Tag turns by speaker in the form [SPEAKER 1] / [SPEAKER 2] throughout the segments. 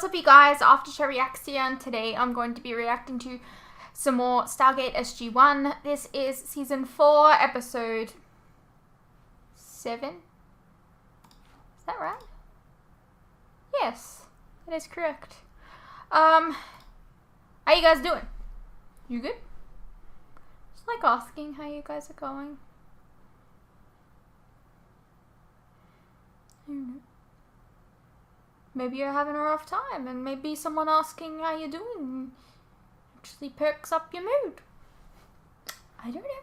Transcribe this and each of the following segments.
[SPEAKER 1] What's up, you guys? After Show Reaction. Today I'm going to be reacting to some more Stargate SG-1. This is Season 4, Episode 7. Is that right? Yes, that is correct. How you guys doing? You good? Just like asking how you guys are going. I don't know. Maybe you're having a rough time, and maybe someone asking how you're doing actually perks up your mood. I don't know.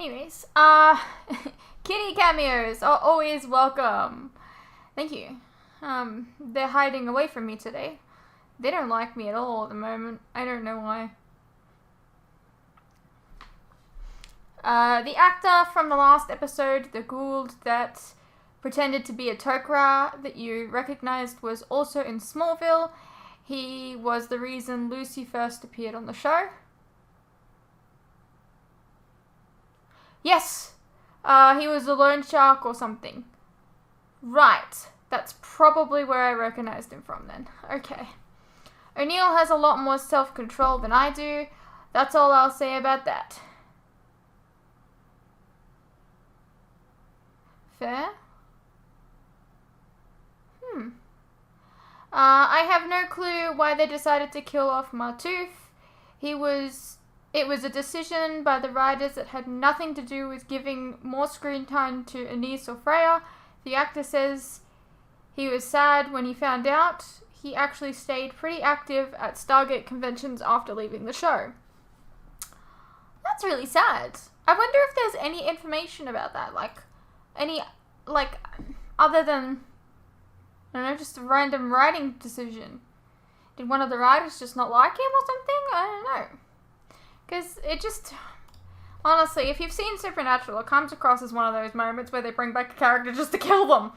[SPEAKER 1] Anyways, kitty cameos are always welcome. Thank you. They're hiding away from me today. They don't like me at all at the moment. I don't know why. The actor from the last episode, the Goa'uld that pretended to be a Tok'ra that you recognized, was also in Smallville. He was the reason Lucy first appeared on the show. Yes! He was a loan shark or something. Right. That's probably where I recognized him from then. Okay. O'Neill has a lot more self-control than I do. That's all I'll say about that. Fair? I have no clue why they decided to kill off Martouf. It was a decision by the writers that had nothing to do with giving more screen time to Anise or Freya. The actor says he was sad when he found out. He actually stayed pretty active at Stargate conventions after leaving the show. That's really sad. I wonder if there's any information about that, other than, I don't know, just a random writing decision. Did one of the writers just not like him or something? I don't know. Because it just, honestly, if you've seen Supernatural, it comes across as one of those moments where they bring back a character just to kill them.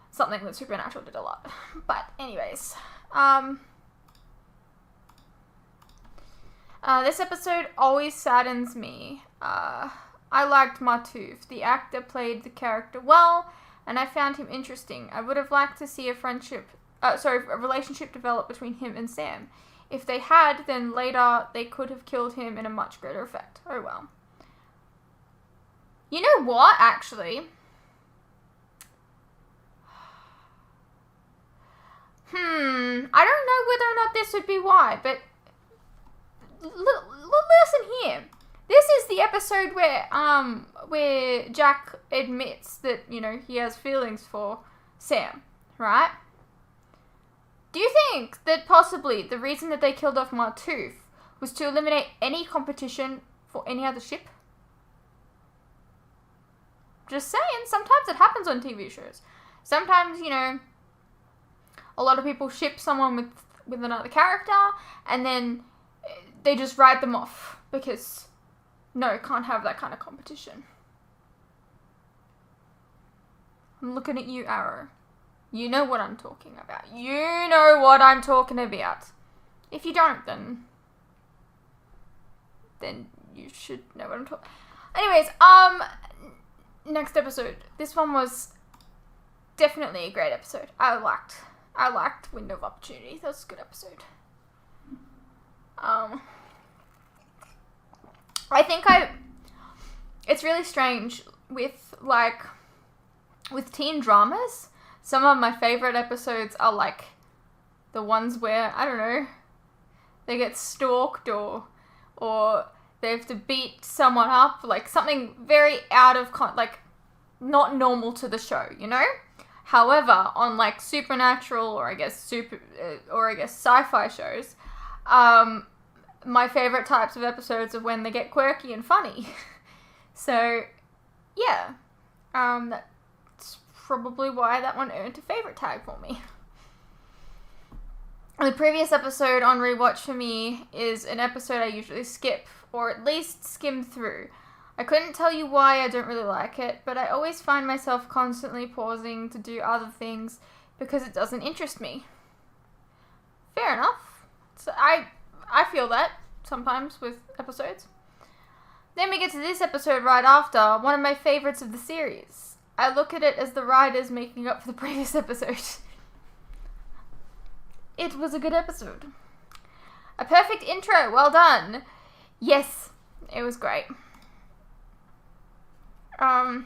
[SPEAKER 1] Something that Supernatural did a lot. But anyways, this episode always saddens me. I liked Martouf. The actor played the character well, and I found him interesting. I would have liked to see a relationship develop between him and Sam. If they had, then later they could have killed him in a much greater effect. Oh well. You know what, actually? I don't know whether or not this would be why, but listen here. This is the episode where Jack admits that, you know, he has feelings for Sam, right? Do you think that possibly the reason that they killed off Martouf was to eliminate any competition for any other ship? Just saying, sometimes it happens on TV shows. Sometimes, you know, a lot of people ship someone with another character, and then they just write them off because, no, can't have that kind of competition. I'm looking at you, Arrow. You know what I'm talking about. You know what I'm talking about. If you don't, then you should know what I'm talking. Anyways, next episode. This one was definitely a great episode. I liked Window of Opportunity. That was a good episode. I think it's really strange with teen dramas. Some of my favorite episodes are like the ones where, I don't know, they get stalked or they have to beat someone up, like something very out of not normal to the show, you know? However, on like Supernatural or I guess sci-fi shows, my favorite types of episodes are when they get quirky and funny. So, yeah. That's probably why that one earned a favorite tag for me. The previous episode on rewatch for me is an episode I usually skip, or at least skim through. I couldn't tell you why I don't really like it, but I always find myself constantly pausing to do other things because it doesn't interest me. Fair enough. So I feel that sometimes with episodes. Then we get to this episode right after, one of my favorites of the series. I look at it as the writers making up for the previous episode. it was a good episode. A perfect intro, well done. Yes, it was great. I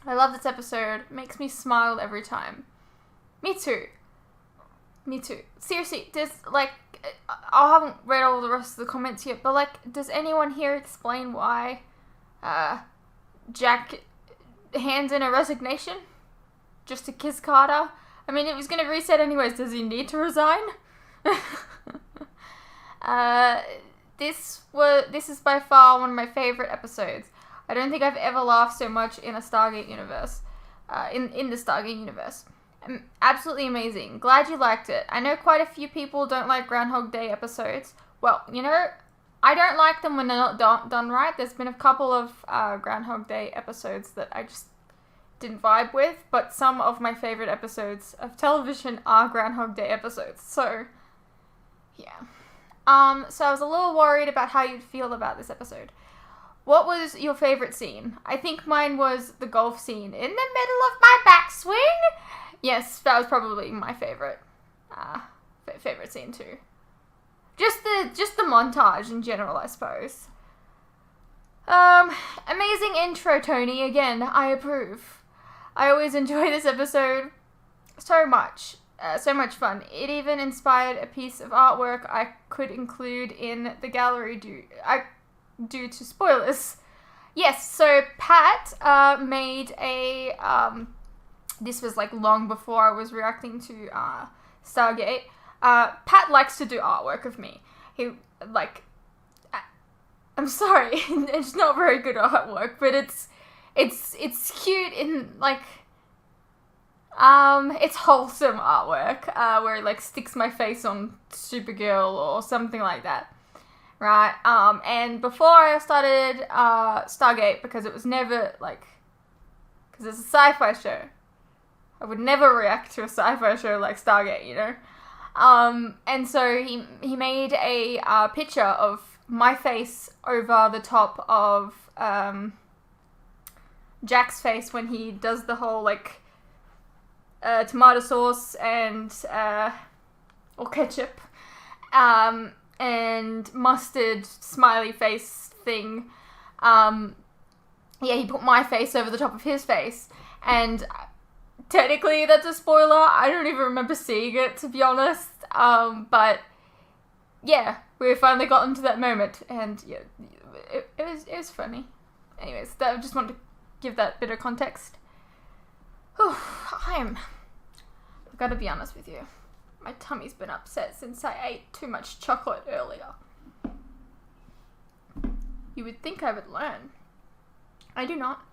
[SPEAKER 1] love this episode. It makes me smile every time. Me too. Seriously, I haven't read all the rest of the comments yet, but does anyone here explain why Jack hands in a resignation? Just to kiss Carter? I mean, it was going to reset anyways. Does he need to resign? This is by far one of my favorite episodes. I don't think I've ever laughed so much in a Stargate universe. In the Stargate universe. Absolutely amazing. Glad you liked it. I know quite a few people don't like Groundhog Day episodes. Well, I don't like them when they're not done right. There's been a couple of Groundhog Day episodes that I just didn't vibe with, but some of my favorite episodes of television are Groundhog Day episodes. So, yeah. So I was a little worried about how you'd feel about this episode. What was your favorite scene? I think mine was the golf scene in the middle of my backswing. Yes, that was probably my favorite. Favorite scene too. Just the montage in general, I suppose. Amazing intro, Tony. Again, I approve. I always enjoy this episode so much. So much fun. It even inspired a piece of artwork I could include in the gallery due to spoilers. Yes, so Pat made a this was long before I was reacting to Stargate. Pat likes to do artwork of me. I'm sorry, it's not very good artwork, but it's cute in it's wholesome artwork, where it sticks my face on Supergirl or something like that. Right, and before I started Stargate, because it was never, because it's a sci-fi show, I would never react to a sci-fi show like Stargate, and so he made a picture of my face over the top of Jack's face when he does the whole, tomato sauce and, or ketchup, and mustard smiley face thing. He put my face over the top of his face, and technically that's a spoiler. I don't even remember seeing it, to be honest. But yeah, we finally got into that moment, and yeah, it was funny. Anyways, I just wanted to give that bit of context. Whew, I've got to be honest with you. My tummy's been upset since I ate too much chocolate earlier. You would think I would learn. I do not.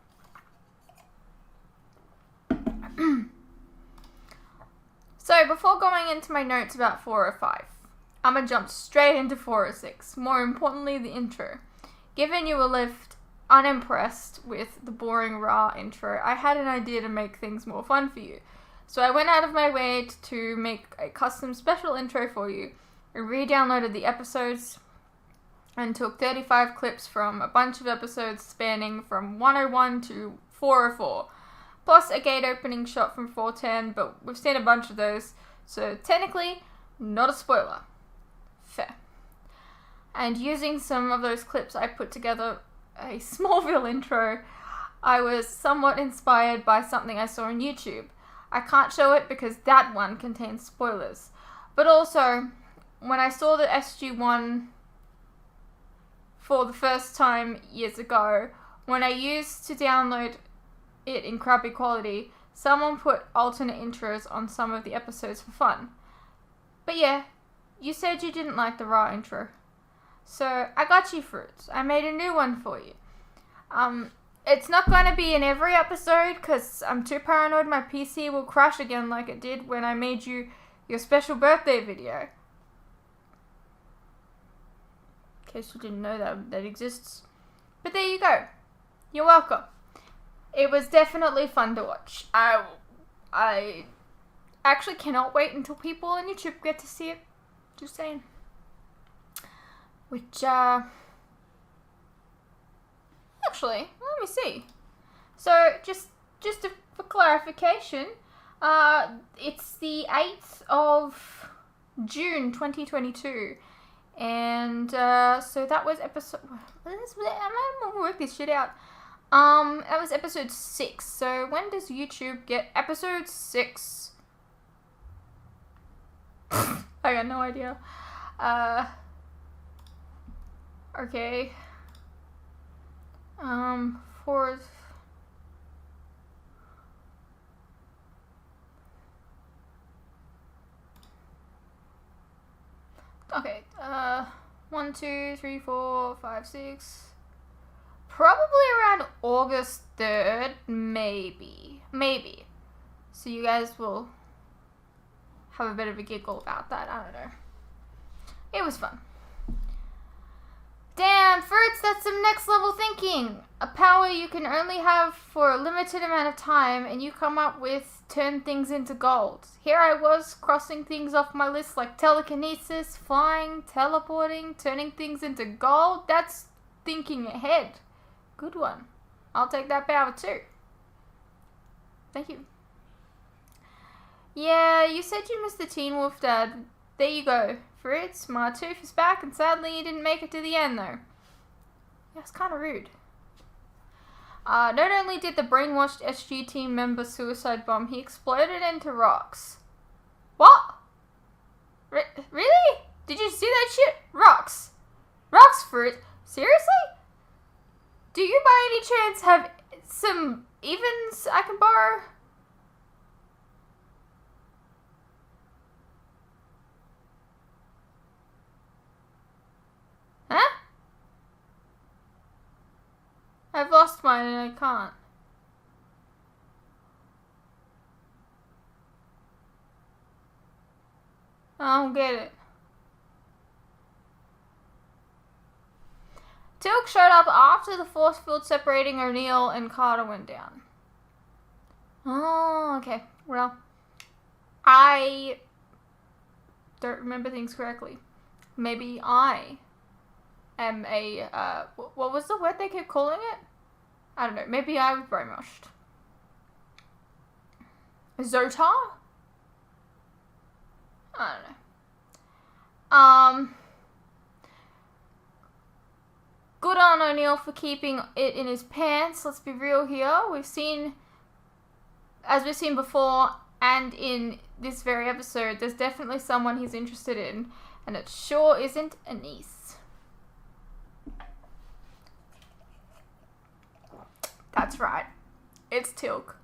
[SPEAKER 1] So, before going into my notes about 405, I'm gonna jump straight into 406. More importantly, the intro. Given you were left unimpressed with the boring raw intro, I had an idea to make things more fun for you. So I went out of my way to make a custom special intro for you. I re-downloaded the episodes and took 35 clips from a bunch of episodes spanning from 101 to 404, plus a gate opening shot from 410, but we've seen a bunch of those, so technically not a spoiler. Fair. And using some of those clips, I put together a Smallville intro. I was somewhat inspired by something I saw on YouTube. I can't show it because that one contains spoilers. But also, when I saw the SG-1 for the first time years ago, when I used to download it in crappy quality, someone put alternate intros on some of the episodes for fun. But yeah, you said you didn't like the raw intro. So I got you fruits. I made a new one for you. It's not going to be in every episode because I'm too paranoid my PC will crash again like it did when I made you your special birthday video. In case you didn't know that exists. But there you go. You're welcome. It was definitely fun to watch. I actually cannot wait until people on YouTube get to see it. Just saying. Which, actually, let me see. So, just for clarification, it's the 8th of June 2022. And so that was episode... I'm gonna work this shit out. That was episode 6. So when does YouTube get episode 6? I got no idea. Okay. Fourth. Okay, 1, 2, 3, 4, 5, 6. Probably around August 3rd, maybe. Maybe. So you guys will have a bit of a giggle about that, I don't know. It was fun. Damn, Fruits, that's some next level thinking. A power you can only have for a limited amount of time, and you come up with turn things into gold. Here I was, crossing things off my list like telekinesis, flying, teleporting, turning things into gold. That's thinking ahead. Good one. I'll take that power too. Thank you. Yeah, you said you missed the Teen Wolf, Dad. There you go. Fritz, my tooth is back, and sadly you didn't make it to the end, though. Yeah, it's kind of rude. Not only did the brainwashed SG team member suicide bomb, he exploded into rocks. What? Really? Did you see that shit? Rocks. Rocks, Fritz? Seriously? Do you by any chance have some evens I can borrow? Huh? I've lost mine and I can't. I don't get it. Teal'c showed up after the force field separating O'Neill and Carter went down. Oh, okay. Well, I don't remember things correctly. Maybe I am a, what was the word they kept calling it? I don't know. Maybe I was brainwashed. Zotar? I don't know. Good on O'Neill for keeping it in his pants. Let's be real here. As we've seen before, and in this very episode, there's definitely someone he's interested in, and it sure isn't Anise. That's right. It's Teal'c.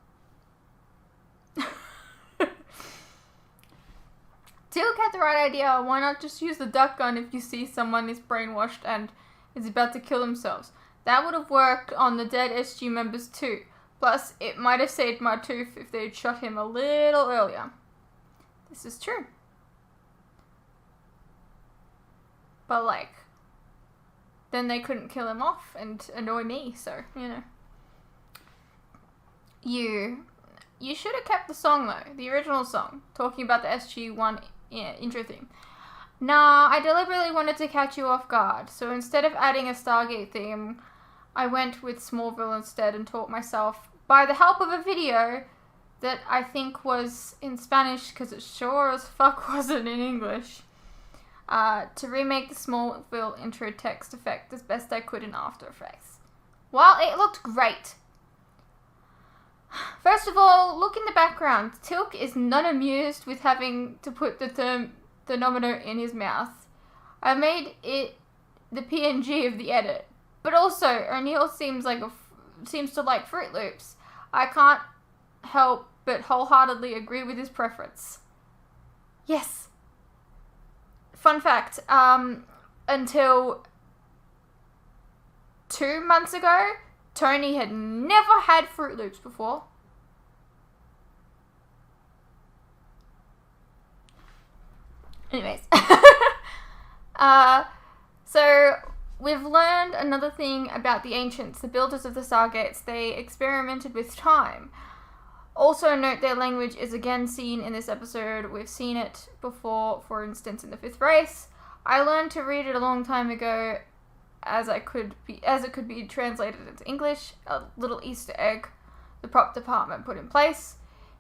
[SPEAKER 1] Teal'c had the right idea. Why not just use the duck gun if you see someone is brainwashed and is about to kill themselves? That would have worked on the dead SG members too. Plus, it might have saved my tooth if they'd shot him a little earlier. This is true. But like, then they couldn't kill him off and annoy me, so, you know. You should have kept the song though, the original song, talking about the SG-1 intro theme. Nah, I deliberately wanted to catch you off guard, so instead of adding a Stargate theme, I went with Smallville instead and taught myself, by the help of a video that I think was in Spanish, because it sure as fuck wasn't in English, to remake the Smallville intro text effect as best I could in After Effects. Well, it looked great. First of all, look in the background. Teal'c is not amused with having to put the thermometer in his mouth. I made it the PNG of the edit. But also, O'Neill seems to like Fruit Loops. I can't help but wholeheartedly agree with his preference. Yes. Fun fact, until 2 months ago, Tony had never had Fruit Loops before. Anyways. So, we've learned another thing about the Ancients, the builders of the Stargates. They experimented with time. Also note their language is again seen in this episode. We've seen it before, for instance, in the Fifth Race. I learned to read it a long time ago as it could be translated into English, a little Easter egg the prop department put in place.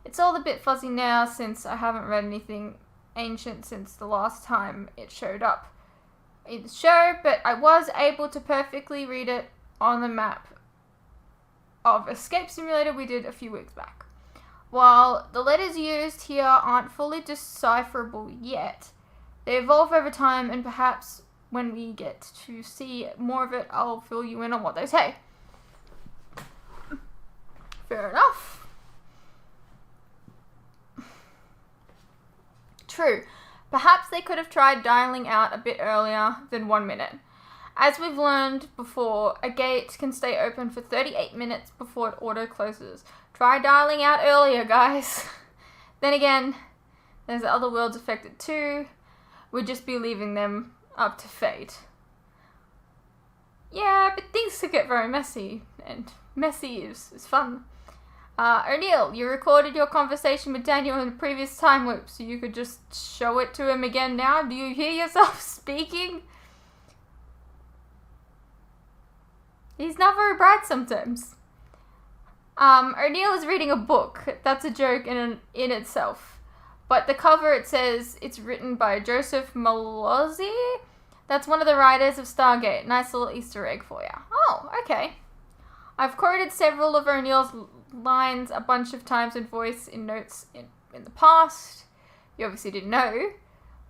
[SPEAKER 1] It's all a bit fuzzy now since I haven't read anything ancient since the last time it showed up in the show, but I was able to perfectly read it on the map of Escape Simulator we did a few weeks back. While the letters used here aren't fully decipherable yet, they evolve over time, and perhaps when we get to see more of it, I'll fill you in on what they say. Fair enough. True. Perhaps they could have tried dialing out a bit earlier than 1 minute. As we've learned before, a gate can stay open for 38 minutes before it auto-closes. Try dialing out earlier, guys. Then again, there's other worlds affected too. We'd just be leaving them up to fate. Yeah, but things could get very messy, and messy is fun. O'Neill, you recorded your conversation with Daniel in the previous time loop, so you could just show it to him again now. Do you hear yourself speaking? He's not very bright sometimes. O'Neill is reading a book. That's a joke in itself. But the cover, it says it's written by Joseph Malozzi. That's one of the writers of Stargate. Nice little Easter egg for you. Oh, okay. I've quoted several of O'Neill's lines a bunch of times in voice in notes in the past. You obviously didn't know.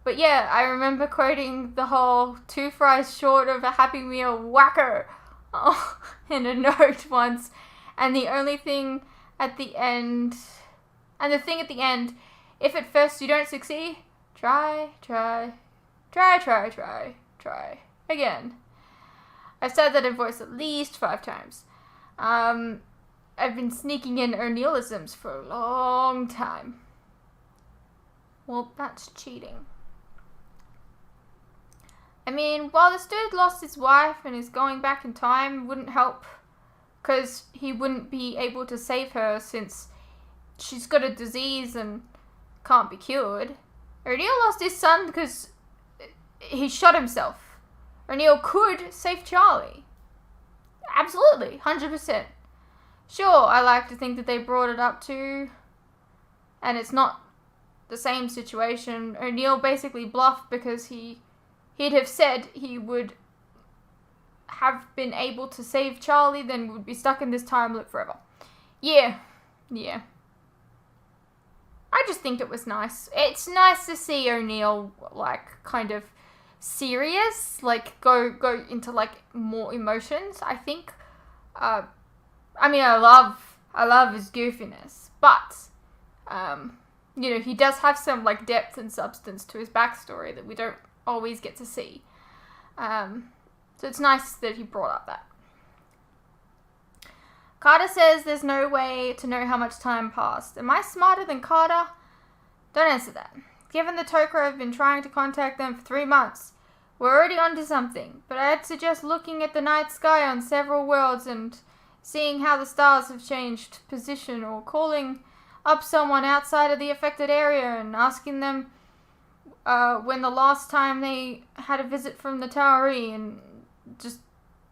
[SPEAKER 1] But yeah, I remember quoting the whole 2 fries short of a Happy Meal whacker in a note once. And the only thing at the end, if at first you don't succeed, try again. I've said that in voice at least 5 times. I've been sneaking in O'Neillisms for a long time. Well, that's cheating. I mean, while this dude lost his wife and is going back in time, wouldn't help. Because he wouldn't be able to save her since she's got a disease and can't be cured. O'Neill lost his son because he shot himself. O'Neill could save Charlie. Absolutely, 100%. Sure, I like to think that they brought it up too. And it's not the same situation. O'Neill basically bluffed because he'd have said he would have been able to save Charlie, then would be stuck in this time loop forever. Yeah. I just think it was nice. It's nice to see O'Neill, like, kind of serious, like, go into, like, more emotions, I think. I mean, I love his goofiness, but, you know, he does have some, like, depth and substance to his backstory that we don't always get to see. So it's nice that he brought up that. Carter says there's no way to know how much time passed. Am I smarter than Carter? Don't answer that. Given the Tok'ra have been trying to contact them for 3 months, we're already onto something, but I'd suggest looking at the night sky on several worlds and seeing how the stars have changed position, or calling up someone outside of the affected area and asking them when the last time they had a visit from the Tauri, and just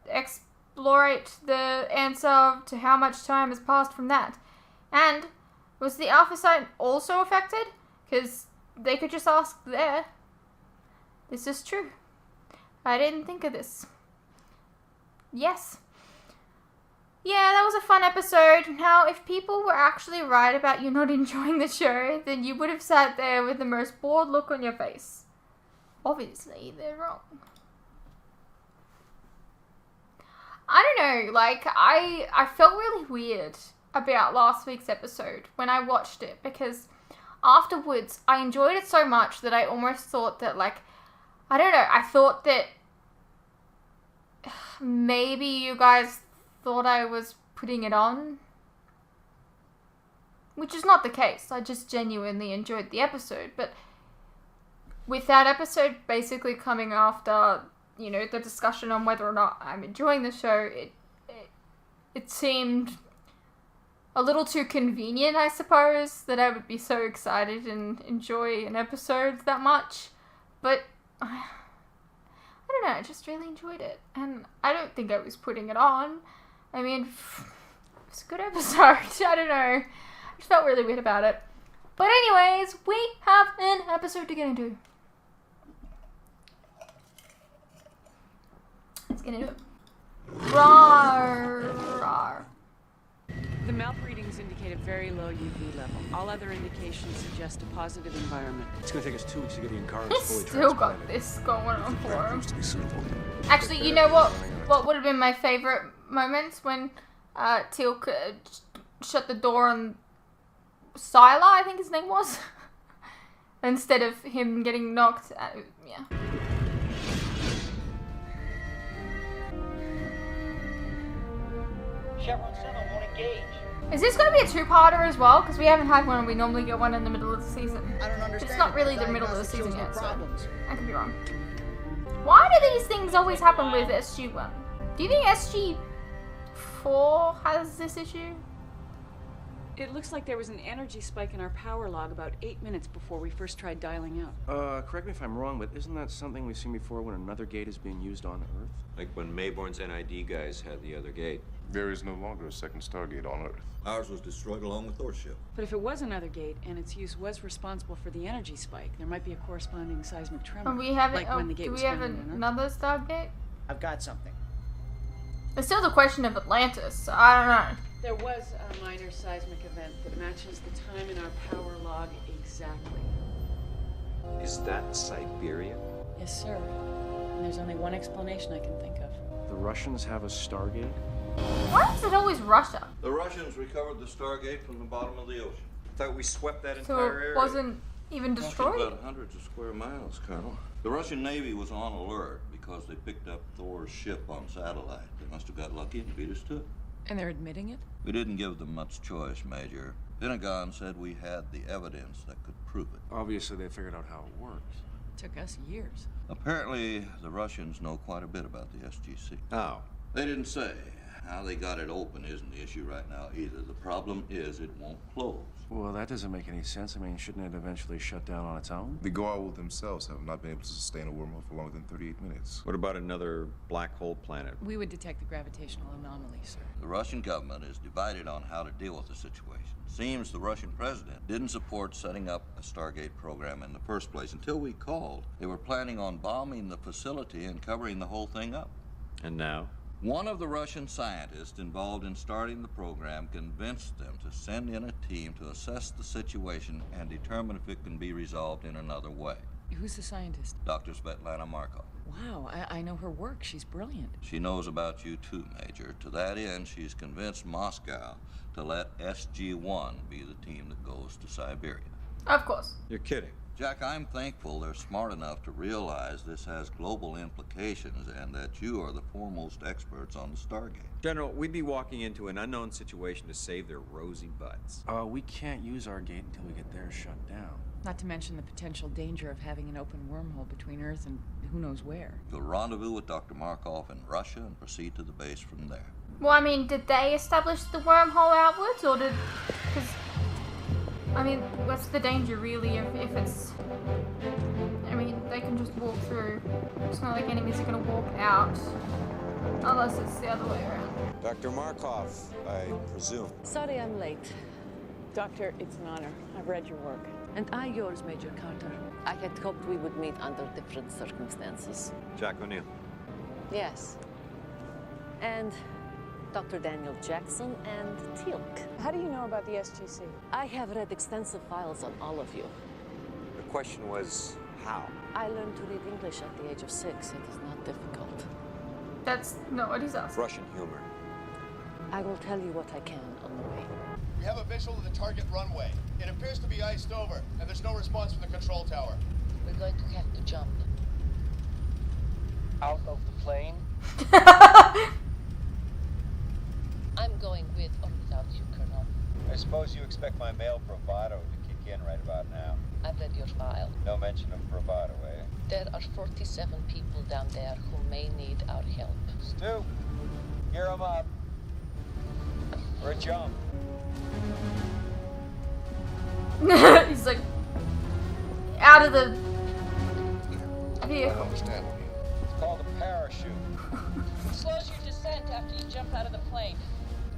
[SPEAKER 1] explorate the answer to how much time has passed from that. And was the Alpha site also affected? Because they could just ask there. This is true. I didn't think of this. Yes. Yeah, that was a fun episode. Now, if people were actually right about you not enjoying the show, then you would have sat there with the most bored look on your face. Obviously, they're wrong. I don't know, like, I felt really weird about last week's episode when I watched it, because afterwards I enjoyed it so much that I almost thought that, like, I don't know, I thought that maybe you guys thought I was putting it on, which is not the case. I just genuinely enjoyed the episode, but with that episode basically coming after, you know, the discussion on whether or not I'm enjoying the show, it seemed a little too convenient, I suppose, that I would be so excited and enjoy an episode that much. But I don't know, I just really enjoyed it, and I don't think I was putting it on. I mean, it's a good episode. I don't know. I just felt really weird about it. But anyways, we have an episode to get into. Let's get into it. Rawr, rawr.
[SPEAKER 2] The mouth readings indicate a very low UV level. All other indications suggest a positive environment.
[SPEAKER 3] It's gonna take us 2 weeks to get the Incarnate
[SPEAKER 1] He's
[SPEAKER 3] fully
[SPEAKER 1] still
[SPEAKER 3] transplanted.
[SPEAKER 1] got this going on for him.
[SPEAKER 3] Proves to be suitable.
[SPEAKER 1] Actually, you know what? What would have been my favorite moments when Teal'c shut the door on Sylar, I think his name was, instead of him getting knocked out. Yeah.
[SPEAKER 4] Chevron 7 won't engage.
[SPEAKER 1] Is this going to be a two-parter as well? Because we haven't had one and we normally get one in the middle of the season.
[SPEAKER 4] I don't understand.
[SPEAKER 1] It's not really the middle of the season yet, so I could be wrong. Why do these things always happen with SG-1? Do you think SG-4 has this issue?
[SPEAKER 2] It looks like there was an energy spike in our power log about 8 minutes before we first tried dialing out.
[SPEAKER 3] Correct me if I'm wrong, but isn't that something we've seen before when another gate is being used on Earth?
[SPEAKER 5] Like when Mayborn's NID guys had the other gate.
[SPEAKER 6] There is no longer a second Stargate on Earth.
[SPEAKER 7] Ours was destroyed along with Thor's ship.
[SPEAKER 2] But if it was another gate and its use was responsible for the energy spike, there might be a corresponding seismic tremor.
[SPEAKER 1] And we have
[SPEAKER 2] like when the gate
[SPEAKER 1] do
[SPEAKER 2] was
[SPEAKER 1] we have
[SPEAKER 2] founded on Earth.
[SPEAKER 1] another Stargate?
[SPEAKER 4] I've got something.
[SPEAKER 1] There's still the question of Atlantis, so I don't know.
[SPEAKER 2] There was a minor seismic event that matches the time in our power log exactly.
[SPEAKER 5] Is that Siberia?
[SPEAKER 2] Yes, sir. And there's only one explanation I can think of.
[SPEAKER 3] The Russians have a Stargate?
[SPEAKER 1] Why is it always Russia?
[SPEAKER 7] The Russians recovered the Stargate from the bottom of the ocean.
[SPEAKER 5] I thought we swept that
[SPEAKER 1] So
[SPEAKER 5] entire
[SPEAKER 1] it
[SPEAKER 5] area.
[SPEAKER 1] wasn't even
[SPEAKER 7] Talking
[SPEAKER 1] destroyed?
[SPEAKER 7] about hundreds of square miles, Colonel. The Russian Navy was on alert because they picked up Thor's ship on satellite. They must have got lucky and beat us to it.
[SPEAKER 2] And they're admitting it?
[SPEAKER 7] We didn't give them much choice, Major. Pentagon said we had the evidence that could prove it.
[SPEAKER 3] Obviously, they figured out how it works.
[SPEAKER 2] It took us years.
[SPEAKER 7] Apparently, the Russians know quite a bit about the SGC.
[SPEAKER 5] Oh.
[SPEAKER 7] They didn't say. How they got it open isn't the issue right now either. The problem is it won't close.
[SPEAKER 3] Well, that doesn't make any sense. I mean, shouldn't it eventually shut down on its own?
[SPEAKER 6] The Goa'uld themselves have not been able to sustain a wormhole for longer than 38 minutes.
[SPEAKER 5] What about another black hole planet?
[SPEAKER 2] We would detect the gravitational anomaly, sir.
[SPEAKER 7] The Russian government is divided on how to deal with the situation. Seems the Russian president didn't support setting up a Stargate program in the first place. Until we called, they were planning on bombing the facility and covering the whole thing up.
[SPEAKER 5] And now?
[SPEAKER 7] One of the Russian scientists involved in starting the program convinced them to send in a team to assess the situation and determine if it can be resolved in another way.
[SPEAKER 2] Who's the scientist?
[SPEAKER 7] Dr. Svetlana Markov.
[SPEAKER 2] Wow, I know her work. She's brilliant.
[SPEAKER 7] She knows about you too, Major. To that end, she's convinced Moscow to let SG-1 be the team that goes to Siberia.
[SPEAKER 1] Of course.
[SPEAKER 5] You're kidding.
[SPEAKER 7] Jack, I'm thankful they're smart enough to realize this has global implications and that you are the foremost experts on the Stargate.
[SPEAKER 5] General, we'd be walking into an unknown situation to save their rosy butts.
[SPEAKER 3] We can't use our gate until we get theirs shut down.
[SPEAKER 2] Not to mention the potential danger of having an open wormhole between Earth and who knows where.
[SPEAKER 7] You'll rendezvous with Dr. Markov in Russia and proceed to the base from there.
[SPEAKER 1] Well, I mean, did they establish the wormhole outwards, or did... Because, I mean, what's the danger, really, if it's... I mean, they can just walk through. It's not like enemies are going to walk out. Unless it's the other way around.
[SPEAKER 8] Dr. Markov, I presume.
[SPEAKER 9] Sorry I'm late.
[SPEAKER 2] Doctor, it's an honor. I've read your work.
[SPEAKER 9] And I yours, Major Carter. I had hoped we would meet under different circumstances.
[SPEAKER 5] Jack O'Neill.
[SPEAKER 9] Yes. And Dr. Daniel Jackson and Teal'c.
[SPEAKER 2] How do you know about the SGC?
[SPEAKER 9] I have read extensive files on all of you.
[SPEAKER 5] The question was, how?
[SPEAKER 9] I learned to read English at the age of 6. It is not difficult.
[SPEAKER 1] That's not what he's asking.
[SPEAKER 5] Russian humor.
[SPEAKER 9] I will tell you what I can on the way.
[SPEAKER 10] We have a visual of the target runway. It appears to be iced over, and there's no response from the control tower.
[SPEAKER 9] We're going to have to jump.
[SPEAKER 4] Out of the plane?
[SPEAKER 9] I'm going with or without you, Colonel.
[SPEAKER 8] I suppose you expect my male bravado to kick in right about now.
[SPEAKER 9] I've read your file.
[SPEAKER 8] No mention of bravado, eh?
[SPEAKER 9] There are 47 people down there who may need our help.
[SPEAKER 8] Stu, gear 'em up. For a jump.
[SPEAKER 1] He's like... out of the...
[SPEAKER 6] I
[SPEAKER 1] vehicle.
[SPEAKER 6] don't understand.
[SPEAKER 8] It's called a parachute.
[SPEAKER 9] Slows your descent after you jump out of the plane.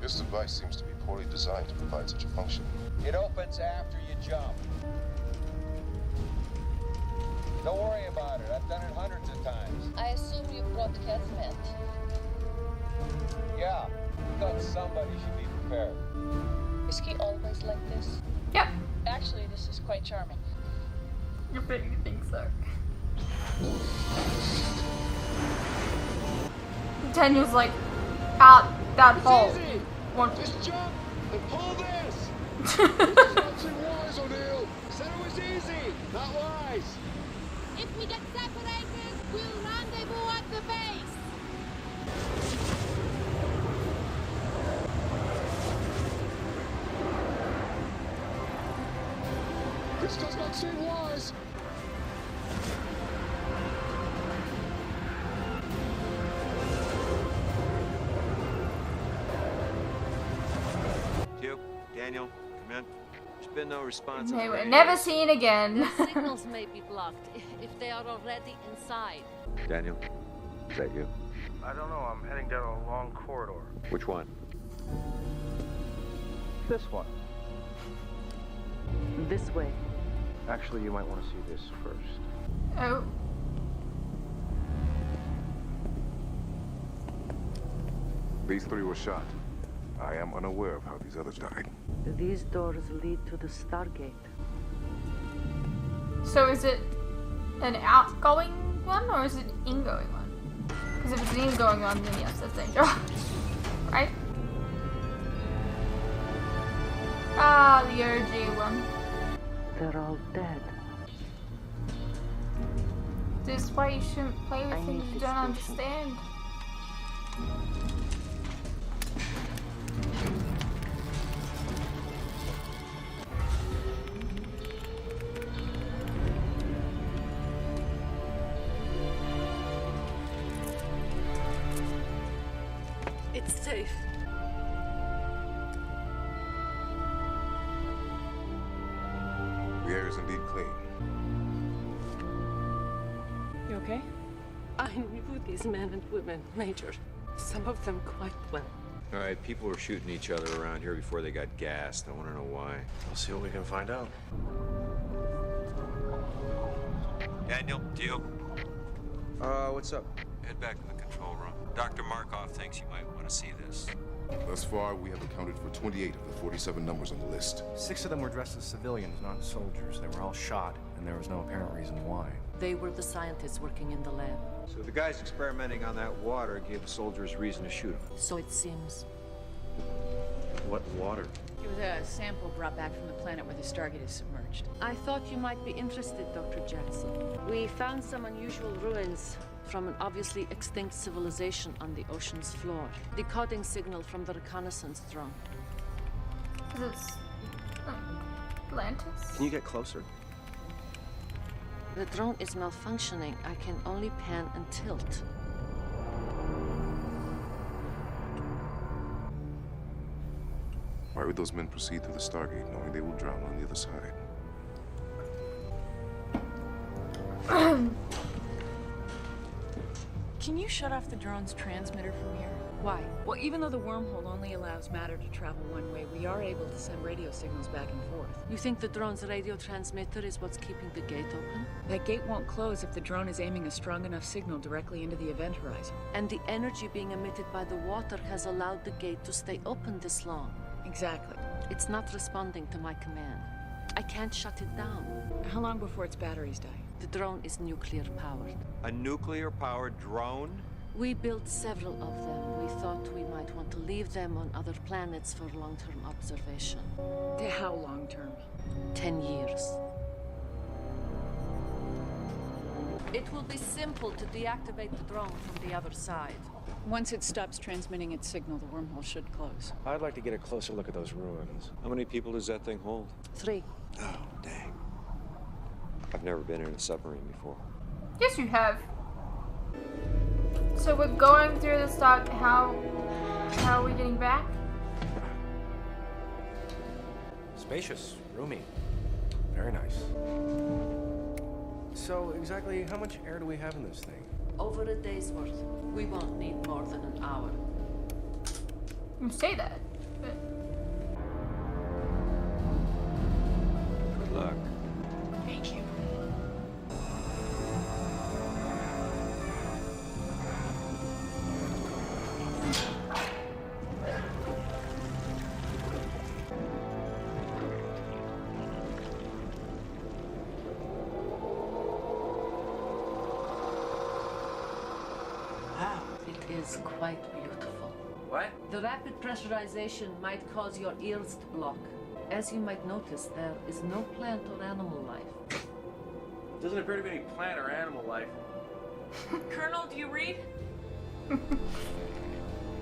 [SPEAKER 6] This device seems to be poorly designed to provide such a function.
[SPEAKER 8] It opens after you jump. Don't worry about it. I've done it hundreds of times.
[SPEAKER 9] I assume you brought Catmint.
[SPEAKER 8] Yeah, I thought somebody should be prepared.
[SPEAKER 9] Is he always like this?
[SPEAKER 1] Yep.
[SPEAKER 9] Actually, this is quite charming.
[SPEAKER 1] You think so? Daniel's like, out that hole.
[SPEAKER 10] Just jump and pull this! Bouncing wise, O'Neill! Said it was easy, not wise!
[SPEAKER 11] If we get separated, we'll rendezvous at the base!
[SPEAKER 10] This does not seem wise!
[SPEAKER 3] Duke, Daniel, come in. There's been no response.
[SPEAKER 1] They
[SPEAKER 3] on the
[SPEAKER 1] were
[SPEAKER 3] radio.
[SPEAKER 1] never seen again.
[SPEAKER 9] Their signals may be blocked if they are already inside.
[SPEAKER 3] Daniel, is that you?
[SPEAKER 12] I don't know. I'm heading down a long corridor.
[SPEAKER 3] Which one?
[SPEAKER 12] This one.
[SPEAKER 9] This way.
[SPEAKER 12] Actually, you might want to see this first.
[SPEAKER 1] Oh.
[SPEAKER 6] These three were shot. I am unaware of how these others died.
[SPEAKER 9] These doors lead to the Stargate.
[SPEAKER 1] So is it an outgoing one or is it ingoing one? Because if it's an ingoing one, then yes, that's dangerous. Right? Ah, the OG one.
[SPEAKER 9] They're all dead.
[SPEAKER 1] This is why you shouldn't play with
[SPEAKER 9] I
[SPEAKER 1] things
[SPEAKER 9] need
[SPEAKER 1] you
[SPEAKER 9] this
[SPEAKER 1] don't
[SPEAKER 9] station.
[SPEAKER 1] understand.
[SPEAKER 9] It's safe.
[SPEAKER 6] The air is indeed clean.
[SPEAKER 2] You okay?
[SPEAKER 9] I knew these men and women, Major. Some of them quite well.
[SPEAKER 5] All right, people were shooting each other around here before they got gassed. I want to know why.
[SPEAKER 12] We'll see what we can find out.
[SPEAKER 5] Daniel, Duke,
[SPEAKER 3] What's up?
[SPEAKER 5] head back to the control room. Dr. Markov thinks you might want to see this.
[SPEAKER 6] Thus far, we have accounted for 28 of the 47 numbers on the list.
[SPEAKER 3] 6 of them were dressed as civilians, not soldiers. They were all shot, and there was no apparent reason why.
[SPEAKER 9] They were the scientists working in the lab.
[SPEAKER 5] So the guys experimenting on that water gave the soldiers reason to shoot them.
[SPEAKER 9] So it seems.
[SPEAKER 3] What water?
[SPEAKER 2] It was a sample brought back from the planet where the Stargate is submerged.
[SPEAKER 9] I thought you might be interested, Dr. Jackson. We found some unusual ruins from an obviously extinct civilization on the ocean's floor. Decoding signal from the reconnaissance drone.
[SPEAKER 1] Is it Atlantis?
[SPEAKER 3] Can you get closer?
[SPEAKER 9] The drone is malfunctioning. I can only pan and tilt.
[SPEAKER 6] Why would those men proceed through the Stargate knowing they will drown on the other side?
[SPEAKER 2] Can you shut off the drone's transmitter from here?
[SPEAKER 9] Why?
[SPEAKER 2] Well, even though the wormhole only allows matter to travel one way, we are able to send radio signals back and forth.
[SPEAKER 9] You think the drone's radio transmitter is what's keeping the gate open?
[SPEAKER 2] That gate won't close if the drone is aiming a strong enough signal directly into the event horizon.
[SPEAKER 9] And the energy being emitted by the water has allowed the gate to stay open this long.
[SPEAKER 2] Exactly.
[SPEAKER 9] It's not responding to my command. I can't shut it down.
[SPEAKER 2] How long before its batteries die?
[SPEAKER 9] The drone is nuclear powered.
[SPEAKER 5] A nuclear-powered drone?
[SPEAKER 9] We built several of them. We thought we might want to leave them on other planets for long-term observation.
[SPEAKER 2] How long term?
[SPEAKER 9] 10 years. It will be simple to deactivate the drone from the other side.
[SPEAKER 2] Once it stops transmitting its signal, the wormhole should close.
[SPEAKER 3] I'd like to get a closer look at those ruins.
[SPEAKER 5] How many people does that thing hold?
[SPEAKER 9] 3.
[SPEAKER 5] Oh, dang. I've never been in a submarine before.
[SPEAKER 1] Yes, you have. So we're going through the stock. How are we getting back?
[SPEAKER 3] Spacious, roomy. Very nice. So, exactly how much air do we have in this thing?
[SPEAKER 9] Over a day's worth. We won't need more than an hour.
[SPEAKER 1] You say that. it.
[SPEAKER 3] Good luck.
[SPEAKER 4] Thank you.
[SPEAKER 9] It is quite beautiful.
[SPEAKER 3] What?
[SPEAKER 9] The rapid pressurization might cause your ears to block. As you might notice, there is no plant or animal life.
[SPEAKER 3] Doesn't appear to be any plant or animal life.
[SPEAKER 2] Colonel, do you read?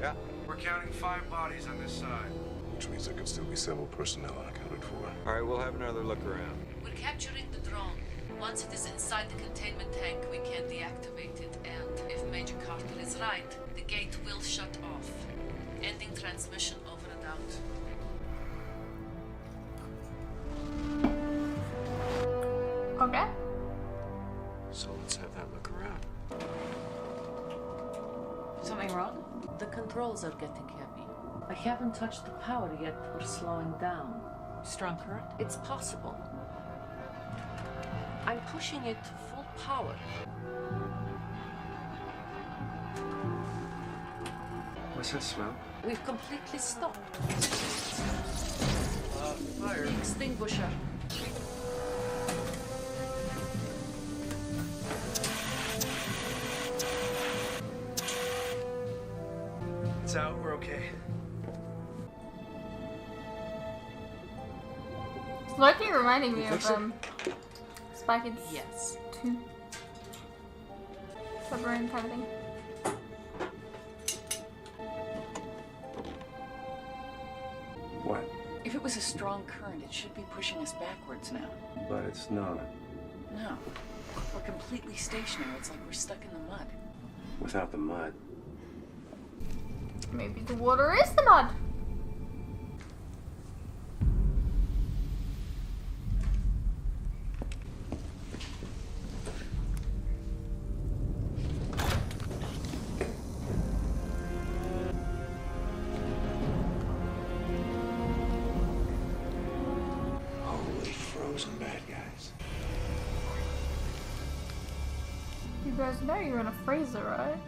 [SPEAKER 6] Yeah.
[SPEAKER 12] We're counting 5 bodies on this side.
[SPEAKER 6] Which means there could still be several personnel unaccounted for.
[SPEAKER 5] All right, we'll have another look around.
[SPEAKER 9] We're capturing the drone. Once it is inside the containment tank, we can deactivate it, and if Major Carter is right, the gate will shut off, ending transmission over and out.
[SPEAKER 1] Okay.
[SPEAKER 3] So let's have that look around.
[SPEAKER 2] Something wrong?
[SPEAKER 9] The controls are getting heavy. I haven't touched the power yet. We're slowing down.
[SPEAKER 2] Strong current?
[SPEAKER 9] It's possible. I'm pushing it to full power.
[SPEAKER 3] What's that smell?
[SPEAKER 9] We've completely stopped.
[SPEAKER 3] Fire.
[SPEAKER 9] The extinguisher.
[SPEAKER 12] It's out. We're okay.
[SPEAKER 1] It's likely reminding me of
[SPEAKER 3] fix it?
[SPEAKER 1] Spy Kids
[SPEAKER 9] Yes.
[SPEAKER 1] 2. Submarine kind of thing.
[SPEAKER 3] What?
[SPEAKER 2] If it was a strong current, it should be pushing us backwards now.
[SPEAKER 3] But it's not.
[SPEAKER 2] No. We're completely stationary. It's like we're stuck in the mud.
[SPEAKER 3] Without the mud.
[SPEAKER 1] Maybe the water is the mud.
[SPEAKER 3] Holy frozen bad guys.
[SPEAKER 1] You guys know you're in a freezer, right?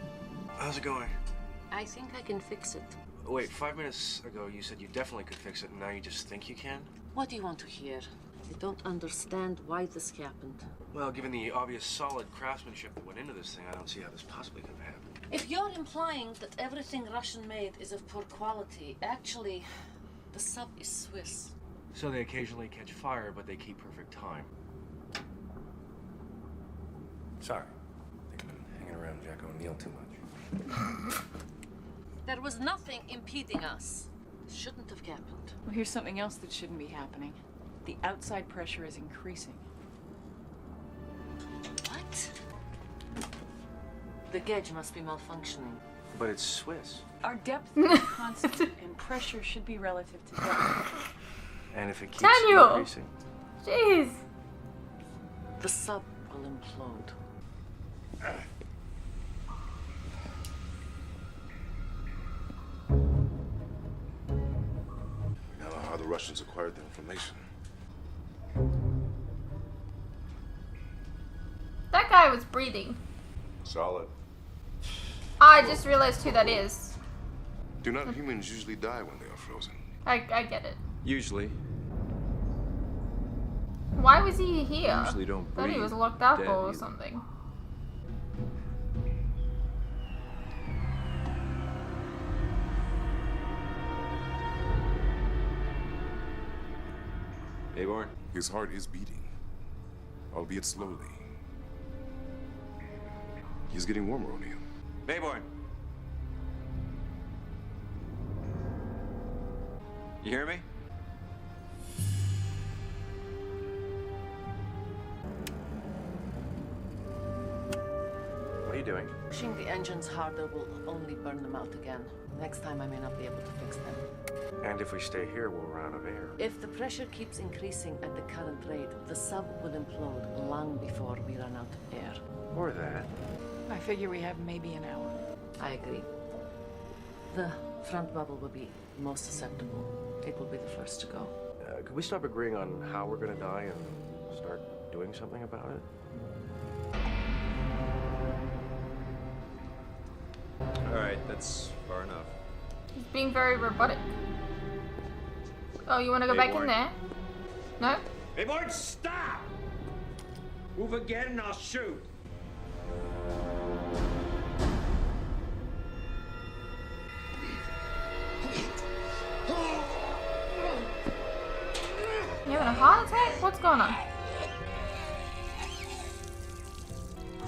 [SPEAKER 12] How's it going?
[SPEAKER 9] I think I can fix it.
[SPEAKER 12] Wait, 5 minutes ago you said you definitely could fix it, and now you just think you can?
[SPEAKER 9] What do you want to hear? I don't understand why this happened.
[SPEAKER 12] Well, given the obvious solid craftsmanship that went into this thing, I don't see how this possibly could have happened.
[SPEAKER 9] If you're implying that everything Russian made is of poor quality, actually, the sub is Swiss.
[SPEAKER 12] So they occasionally catch fire, but they keep perfect time. Sorry. I think I've been hanging around Jack O'Neill too much.
[SPEAKER 9] There was nothing impeding us. Shouldn't have happened.
[SPEAKER 2] Well, here's something else that shouldn't be happening. The outside pressure is increasing.
[SPEAKER 9] What? The gauge must be malfunctioning.
[SPEAKER 3] But it's Swiss.
[SPEAKER 2] Our depth is constant, and pressure should be relative to depth.
[SPEAKER 3] And if it keeps
[SPEAKER 1] Daniel!
[SPEAKER 3] increasing.
[SPEAKER 1] Jeez.
[SPEAKER 9] The sub will implode.
[SPEAKER 6] I don't know how the Russians acquired the information.
[SPEAKER 1] That guy was breathing.
[SPEAKER 6] Solid.
[SPEAKER 1] I just realized who that is.
[SPEAKER 6] Do not humans usually die when they are frozen?
[SPEAKER 1] I get it.
[SPEAKER 3] Usually.
[SPEAKER 1] Why was he here?
[SPEAKER 3] Usually don't
[SPEAKER 1] Thought he
[SPEAKER 3] breathe
[SPEAKER 1] was locked up
[SPEAKER 3] dead
[SPEAKER 1] or
[SPEAKER 3] either.
[SPEAKER 1] something.
[SPEAKER 3] Aborn?
[SPEAKER 6] His heart is beating, albeit slowly. He's getting warmer, O'Neill.
[SPEAKER 3] Bayborn. You hear me? What are you doing?
[SPEAKER 9] Pushing the engines harder will only burn them out again. Next time I may not be able to fix them.
[SPEAKER 3] And if we stay here, we'll run out of air.
[SPEAKER 9] If the pressure keeps increasing at the current rate, the sub will implode long before we run out of air.
[SPEAKER 3] Or that.
[SPEAKER 2] I figure we have maybe an hour.
[SPEAKER 9] I agree. The front bubble will be most susceptible. It will be the first to go.
[SPEAKER 3] Could we stop agreeing on how we're gonna die and start doing something about it?
[SPEAKER 5] Alright, that's far enough.
[SPEAKER 1] He's being very robotic. Oh, you want to go back in there? No?
[SPEAKER 13] Hey, boy, stop! Move again and I'll shoot.
[SPEAKER 1] You having a heart attack? What's going on?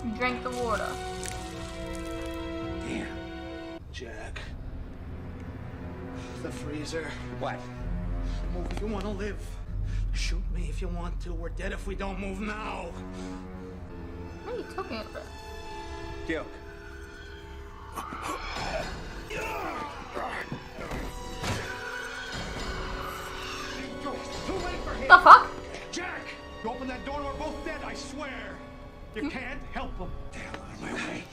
[SPEAKER 1] You drank the water.
[SPEAKER 13] Damn.
[SPEAKER 10] Jack. The freezer.
[SPEAKER 13] What?
[SPEAKER 10] Move if you want to live. Shoot me if you want to. We're dead if we don't move now.
[SPEAKER 1] What are you talking about?
[SPEAKER 13] Duke.
[SPEAKER 10] Too late for him.
[SPEAKER 1] The fuck?
[SPEAKER 10] Jack! You open that door and we're both dead, I swear. You can't help him.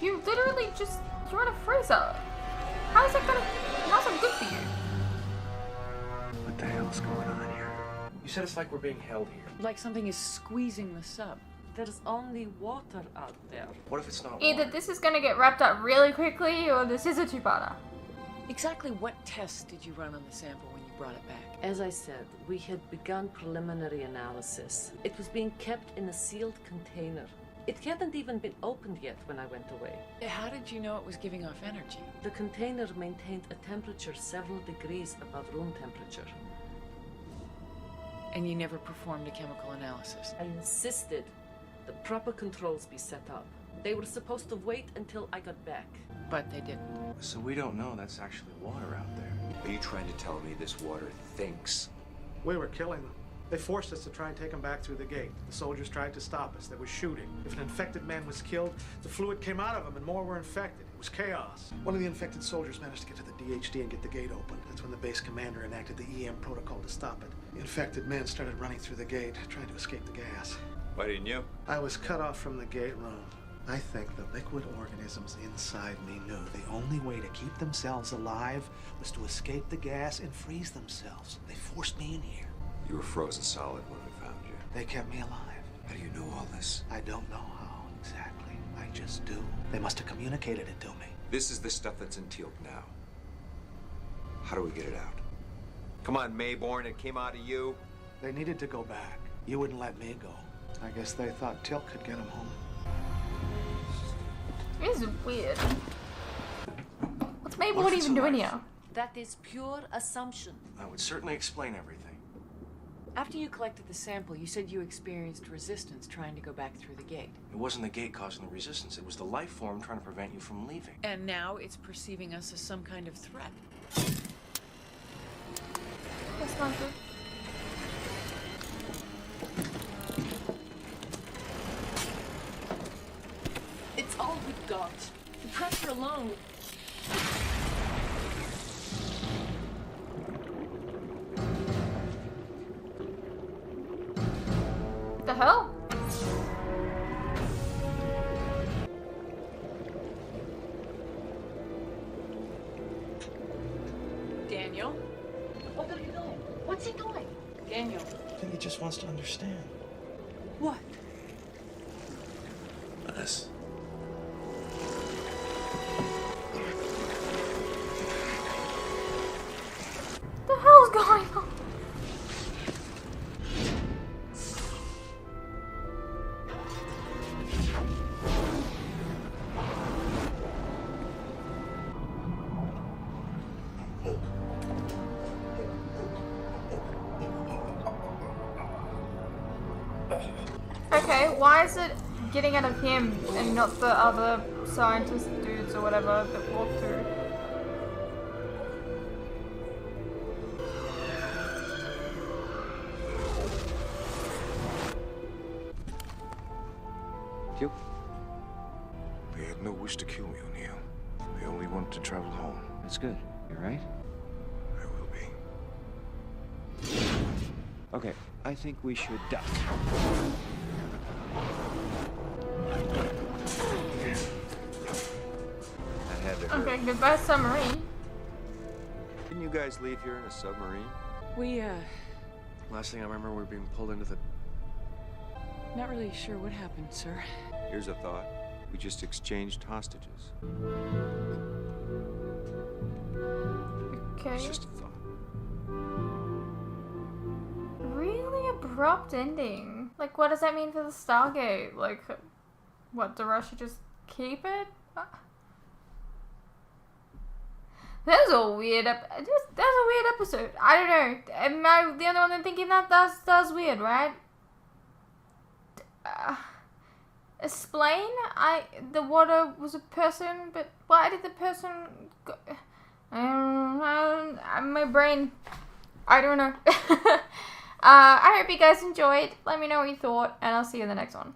[SPEAKER 1] You literally just... You're in a freezer. How's that good for you?
[SPEAKER 3] What the hell's going on here? You said it's like we're being held here.
[SPEAKER 2] Like something is squeezing the sub. There's only water out there.
[SPEAKER 3] What if it's not
[SPEAKER 1] Either
[SPEAKER 3] water?
[SPEAKER 1] this is gonna get wrapped up really quickly, or this is a two-parter.
[SPEAKER 2] Exactly what tests did you run on the sample when you brought it back? As I said, we had begun preliminary analysis. It was being kept in a sealed container. It hadn't even been opened yet when I went away. How did you know it was giving off energy? The container maintained a temperature several degrees above room temperature. And you never performed a chemical analysis? I insisted the proper controls be set up. They were supposed to wait until I got back. But they didn't.
[SPEAKER 3] So we don't know that's actually water out there.
[SPEAKER 12] Are you trying to tell me this water thinks?
[SPEAKER 10] We were killing them. They forced us to try and take them back through the gate. The soldiers tried to stop us. They were shooting. If an infected man was killed, the fluid came out of him and more were infected. It was chaos. One of the infected soldiers managed to get to the DHD and get the gate open. That's when the base commander enacted the EM protocol to stop it. The infected men started running through the gate, trying to escape the gas.
[SPEAKER 5] Why didn't you?
[SPEAKER 10] I was cut off from the gate room. I think the liquid organisms inside me knew the only way to keep themselves alive was to escape the gas and freeze themselves. They forced me in here.
[SPEAKER 12] You were frozen solid when we found you.
[SPEAKER 10] They kept me alive.
[SPEAKER 12] How do you know all this?
[SPEAKER 10] I don't know how exactly. I just do. They must have communicated it to me.
[SPEAKER 12] This is the stuff that's in Teal'c now. How do we get it out? Come on, Mayborn, it came out of you.
[SPEAKER 10] They needed to go back. You wouldn't let me go. I guess they thought Teal'c could get them home.
[SPEAKER 1] This is weird. What's Mayborn even doing here?
[SPEAKER 2] That is pure assumption.
[SPEAKER 3] That would certainly explain everything.
[SPEAKER 2] After you collected the sample, you said you experienced resistance trying to go back through the gate.
[SPEAKER 3] It wasn't the gate causing the resistance. It was the life form trying to prevent you from leaving.
[SPEAKER 2] And now it's perceiving us as some kind of threat.
[SPEAKER 1] That's not good.
[SPEAKER 2] It's all we've got. The pressure alone.
[SPEAKER 1] The hell?
[SPEAKER 2] Daniel? What are you doing? What's he doing? Daniel.
[SPEAKER 10] I think he just wants to understand.
[SPEAKER 2] What?
[SPEAKER 12] Us.
[SPEAKER 1] What the hell's going on? Okay, why is it getting out of him and not the other scientist dudes or whatever that walked through?
[SPEAKER 12] You?
[SPEAKER 6] They had no wish to kill me, O'Neill. They only wanted to travel home.
[SPEAKER 8] That's good. You're right.
[SPEAKER 6] I will be.
[SPEAKER 8] Okay, I think we should duck.
[SPEAKER 12] That had to hurt.
[SPEAKER 1] Okay, goodbye submarine.
[SPEAKER 8] Didn't
[SPEAKER 3] you guys leave here in a submarine?
[SPEAKER 2] We,
[SPEAKER 3] Last thing I remember, we were being pulled into the...
[SPEAKER 2] not really sure what happened, sir.
[SPEAKER 3] Here's a thought. We just exchanged hostages.
[SPEAKER 1] Okay.
[SPEAKER 3] It's just a thought.
[SPEAKER 1] Really abrupt ending. Like, what does that mean for the Stargate? Like, what, do Russia just keep it? That was a weird that was a weird episode. I don't know. Am I the only one thinking that? That's weird, right? Explain? The water was a person, but why did the person go? My brain. I don't know. I hope you guys enjoyed. Let me know what you thought, and I'll see you in the next one.